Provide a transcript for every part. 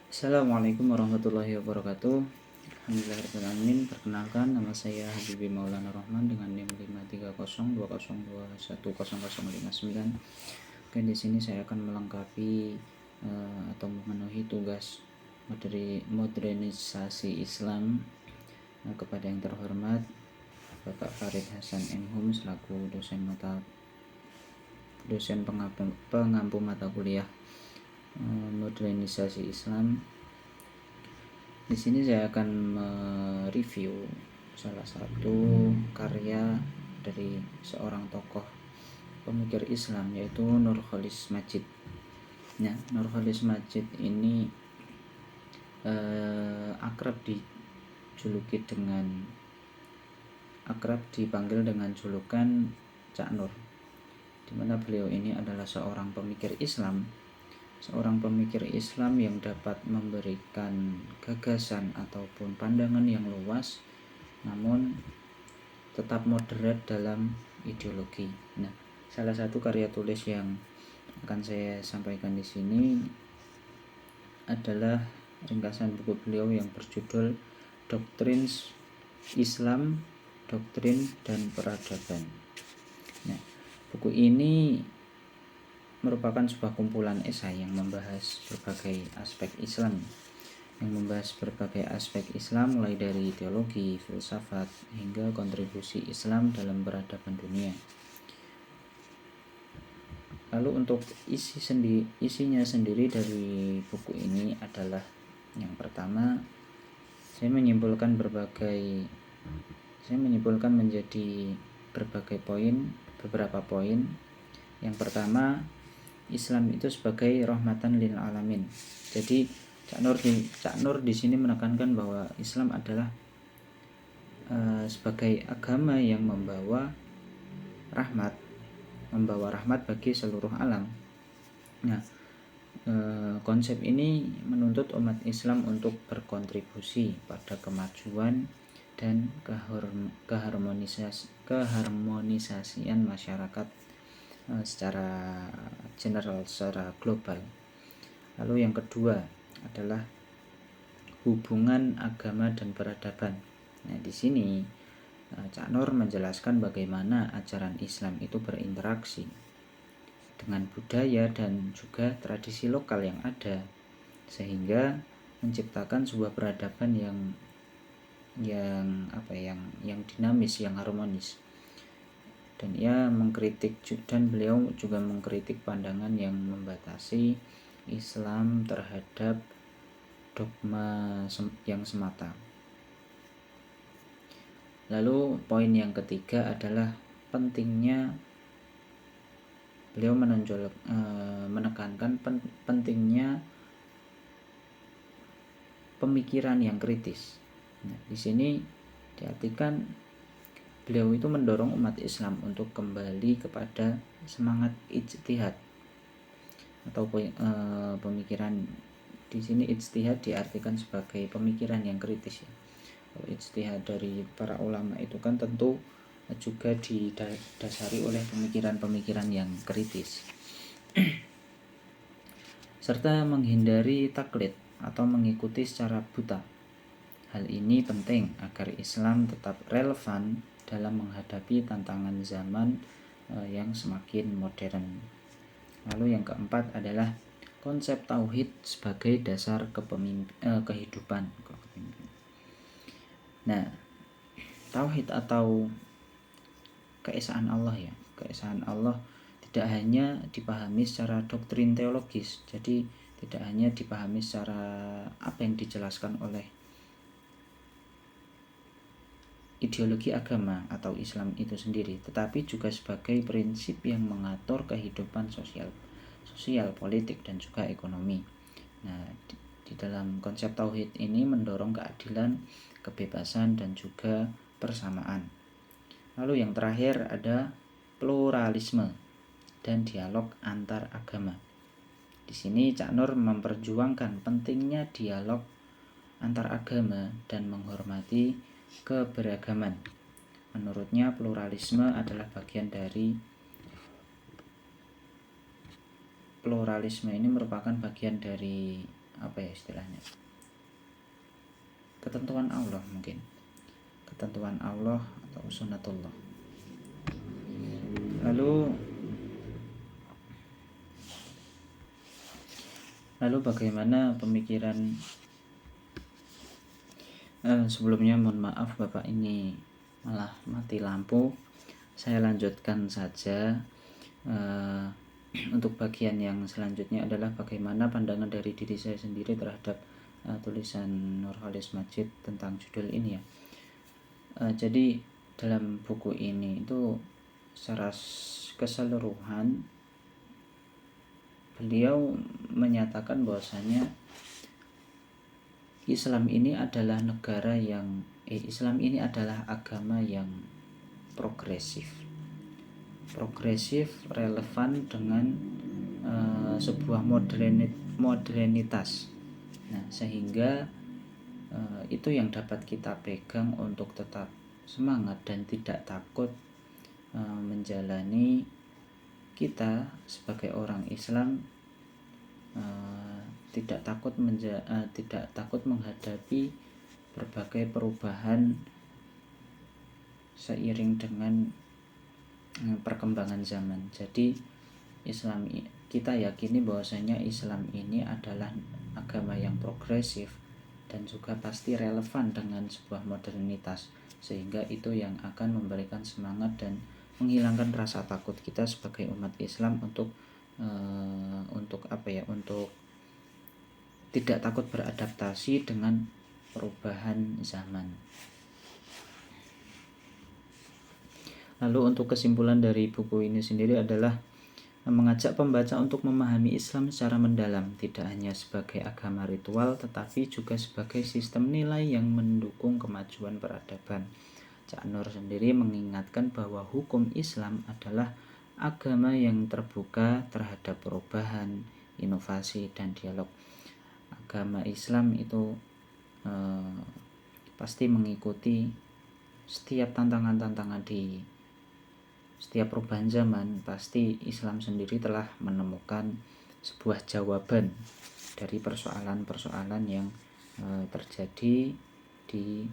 Assalamualaikum warahmatullahi wabarakatuh. Alhamdulillahirrahmanirrahim. Perkenalkan, nama saya Habibi Maulana Rahman dengan NIM 53020210059. Oke, di sini saya akan melengkapi atau memenuhi tugas modernisasi Islam kepada yang terhormat Bapak Farid Hasan M.Hum selaku dosen pengampu mata kuliah modernisasi Islam. Di sini saya akan mereview salah satu karya dari seorang tokoh pemikir Islam yaitu Nurcholish Madjid. Nah, Nurcholish Madjid ini akrab dipanggil dengan julukan Cak Nur, di mana beliau ini adalah seorang pemikir Islam yang dapat memberikan gagasan ataupun pandangan yang luas namun tetap moderat dalam ideologi. Nah, salah satu karya tulis yang akan saya sampaikan di sini adalah ringkasan buku beliau yang berjudul Doktrin Islam, Doktrin dan Peradaban. Nah, buku ini merupakan sebuah kumpulan esai yang membahas berbagai aspek Islam, mulai dari teologi, filsafat, hingga kontribusi Islam dalam peradaban dunia. Lalu untuk isinya sendiri dari buku ini adalah, yang pertama, saya menyimpulkan menjadi beberapa poin. Yang pertama, Islam itu sebagai rahmatan lil alamin. Jadi Cak Nur di sini menekankan bahwa Islam adalah sebagai agama yang membawa rahmat bagi seluruh alam. Nah, konsep ini menuntut umat Islam untuk berkontribusi pada kemajuan dan keharmonisasian masyarakat secara general, secara global. Lalu yang kedua adalah hubungan agama dan peradaban. Nah, di sini Cak Nur menjelaskan bagaimana ajaran Islam itu berinteraksi dengan budaya dan juga tradisi lokal yang ada, sehingga menciptakan sebuah peradaban yang dinamis, yang harmonis. Dan beliau juga mengkritik pandangan yang membatasi Islam terhadap dogma yang semata. Lalu poin yang ketiga adalah beliau menekankan pentingnya pemikiran yang kritis. Nah, di sini diartikan beliau itu mendorong umat Islam untuk kembali kepada semangat ijtihad atau pemikiran. Di sini ijtihad diartikan sebagai pemikiran yang kritis ya. Kalau ijtihad dari para ulama itu kan tentu juga didasari oleh pemikiran-pemikiran yang kritis. Serta menghindari taklid atau mengikuti secara buta. Hal ini penting agar Islam tetap relevan dalam menghadapi tantangan zaman yang semakin modern. Lalu yang keempat adalah konsep tauhid sebagai dasar kehidupan. Nah, tauhid atau keesaan Allah tidak hanya dipahami secara doktrin teologis. Jadi tidak hanya dipahami secara apa yang dijelaskan oleh ideologi agama atau Islam itu sendiri, tetapi juga sebagai prinsip yang mengatur kehidupan sosial, politik, dan juga ekonomi. Nah, di dalam konsep tauhid ini mendorong keadilan, kebebasan, dan juga persamaan. Lalu yang terakhir ada pluralisme dan dialog antar agama. Di sini Cak Nur memperjuangkan pentingnya dialog antar agama dan menghormati keberagaman. Menurutnya pluralisme ini merupakan bagian dari apa ya istilahnya, ketentuan Allah mungkin, ketentuan Allah atau sunnatullah. Lalu bagaimana pemikiran sebelumnya mohon maaf Bapak, ini malah mati lampu. Saya lanjutkan saja. Untuk bagian yang selanjutnya adalah bagaimana pandangan dari diri saya sendiri terhadap tulisan Nurholis Majid tentang judul ini ya. Jadi dalam buku ini itu secara keseluruhan beliau menyatakan bahwasanya Islam ini adalah agama yang progresif, relevan dengan sebuah modernitas. Nah, sehingga itu yang dapat kita pegang untuk tetap semangat dan tidak takut menjalani kita sebagai orang Islam, tidak takut menghadapi berbagai perubahan seiring dengan perkembangan zaman. Jadi kita yakini bahwasanya Islam ini adalah agama yang progresif dan juga pasti relevan dengan sebuah modernitas, sehingga itu yang akan memberikan semangat dan menghilangkan rasa takut kita sebagai umat Islam untuk tidak takut beradaptasi dengan perubahan zaman. Lalu untuk kesimpulan dari buku ini sendiri adalah mengajak pembaca untuk memahami Islam secara mendalam, tidak hanya sebagai agama ritual tetapi juga sebagai sistem nilai yang mendukung kemajuan peradaban. Cak Nur sendiri mengingatkan bahwa hukum Islam adalah agama yang terbuka terhadap perubahan, inovasi, dan dialog. Agama Islam itu pasti mengikuti setiap tantangan-tantangan di setiap perubahan zaman. Pasti Islam sendiri telah menemukan sebuah jawaban dari persoalan-persoalan yang terjadi di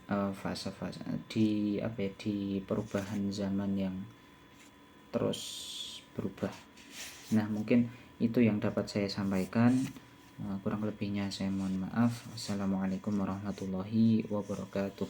fase-fase di perubahan zaman yang terus berubah. Nah, mungkin itu yang dapat saya sampaikan. Kurang lebihnya saya mohon maaf. Assalamualaikum warahmatullahi wabarakatuh.